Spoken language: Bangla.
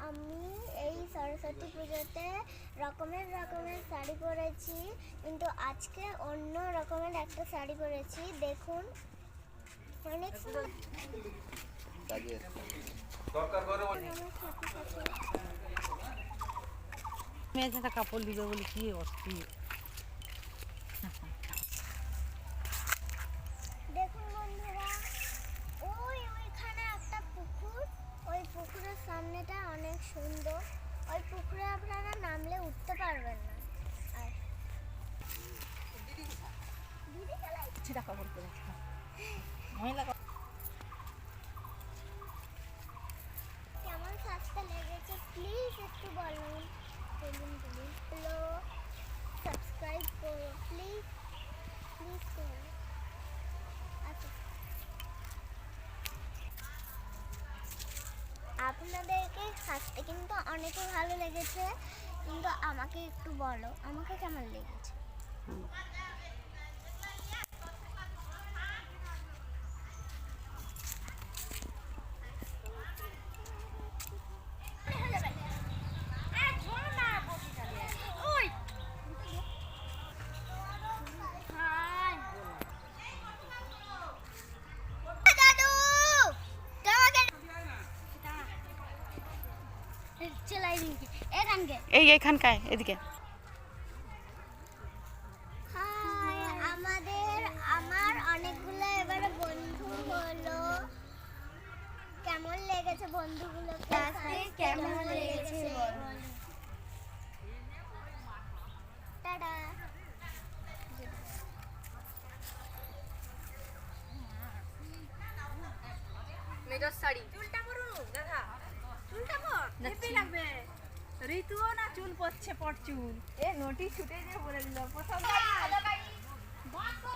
আমি এই সরস্বতী পুজোতে রকমের শাড়ি পরেছি, কিন্তু আজকে অন্য রকমের একটা শাড়ি পরেছি। দেখুন, অনেক সুন্দর। মেয়েটা কাপড় দিবে বলে কি অস্থির। দেখুন বন্ধুরা, ওইখানে একটা পুকুর, ওই পুকুরের সামনেটা অনেক সুন্দর। ওই পুকুরে আপনারা নামলে উঠতে পারবেন না। আর দিদি ছিটা কাপড় পরে কেমন সাজতে লেগেছে প্লিজ একটু বলুন। হ্যালো, সাবস্ক্রাইব করো প্লিজ, প্লিজ করো। আচ্ছা, আপনাদেরকে সাজতে কিন্তু অনেক ভালো লেগেছে, কিন্তু আমাকে একটু বলো আমাকে কেমন লেগেছে। এইখানকায় এদিকে আমার অনেকগুলো এবারে বন্ধু হলো। কেমন লেগেছে বন্ধুগুলো? কেমন লেগেছে টাটা। মেজর শাড়ি চুলটা পরুন দাদা, চুলটা পর হেপি লাগবে। ঋতুও না চুল পড়ছে, পট চুল এ নোটি ছুটে যে বলে দিল প্রথম। হ্যালো বন্ধু।